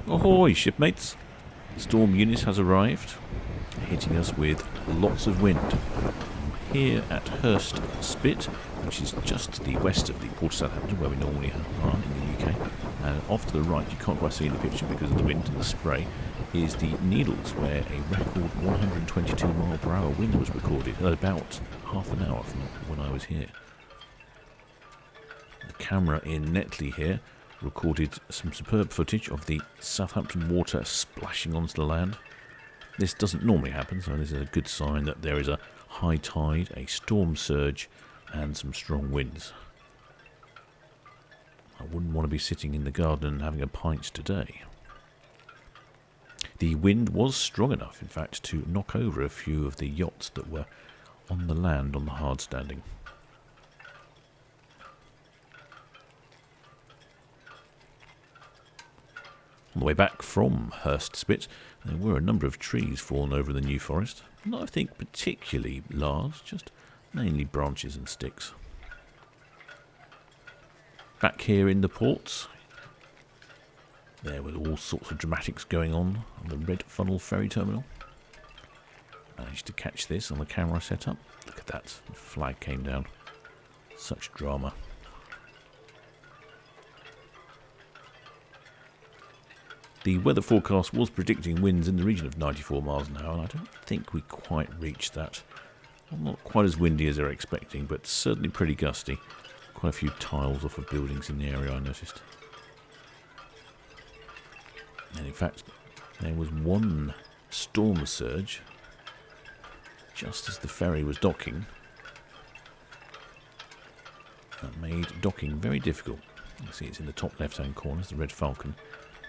Ahoy, shipmates! Storm Eunice has arrived, hitting us with lots of wind. I'm here at Hurst Spit, which is just to the west of the port of Southampton, where we normally are in the UK. And off to the right, you can't quite see in the picture because of the wind and the spray, is the Needles, where a record 122 mile per hour wind was recorded at about half an hour from when I was here. The camera in Netley here recorded some superb footage of the Southampton water splashing onto the land. This doesn't normally happen, so this is a good sign that there is a high tide, a storm surge, and some strong winds. I wouldn't want to be sitting in the garden and having a pint today. The wind was strong enough, in fact, to knock over a few of the yachts that were on the land on the hard standing. On the way back from Hurst Spit, there were a number of trees fallen over the New Forest. Not, I think, particularly large, just mainly branches and sticks. Back here in the ports, there were all sorts of dramatics going on the Red Funnel ferry terminal. Managed to catch this on the camera setup. Look at that, the flag came down. Such drama. The weather forecast was predicting winds in the region of 94 miles an hour, and I don't think we quite reached that. Well, not quite as windy as they were expecting, but certainly pretty gusty. Quite a few tiles off of buildings in the area, I noticed. And in fact, there was one storm surge just as the ferry was docking that made docking very difficult. You see it's in the top left-hand corner, it's the Red Falcon.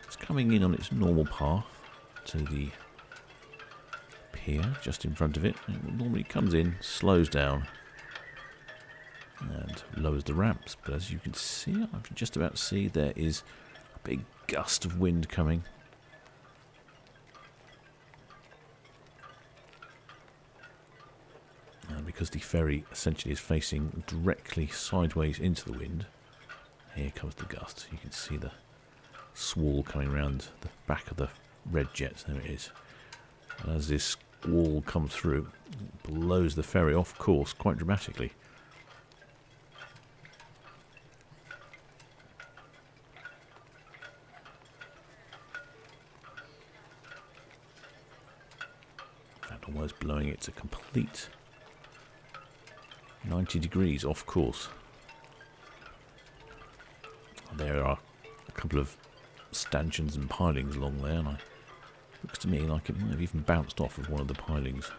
It's coming in on its normal path to the pier just in front of it. It normally comes in, slows down and lowers the ramps. But as you can see, I can just about see there is a big gust of wind coming. And because the ferry essentially is facing directly sideways into the wind, here comes the gust. You can see the squall coming around the back of the red jet. There it is. And as this squall comes through, it blows the ferry off course quite dramatically. In fact, almost blowing it to complete 90 degrees off course. There are a couple of stanchions and pilings along there, and it looks to me like it might have even bounced off of one of the pilings.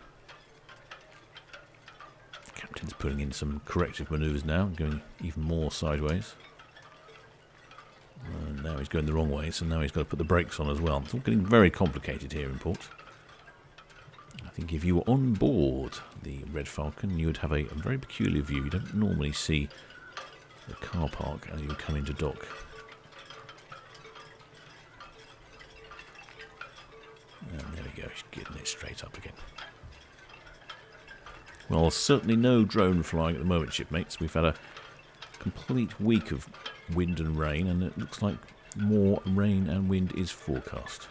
The captain's putting in some corrective manoeuvres now, going even more sideways. And now he's going the wrong way, so now he's got to put the brakes on as well. It's all getting very complicated here in port. I think if you were on board the Red Falcon, you would have a very peculiar view. You don't normally see the car park as you come into dock. And there we go, she's getting it straight up again. Well, certainly no drone flying at the moment, shipmates. We've had a complete week of wind and rain, and it looks like more rain and wind is forecast.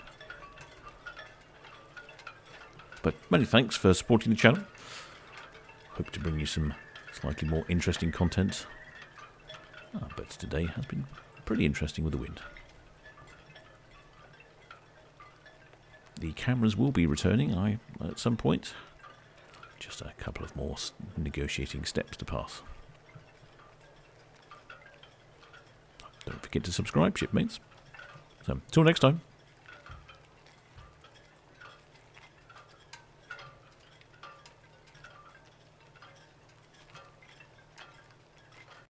But many thanks for supporting the channel. Hope to bring you some slightly more interesting content. But today has been pretty interesting with the wind. The cameras will be returning at some point. Just a couple of more negotiating steps to pass. Don't forget to subscribe, shipmates. So, till next time.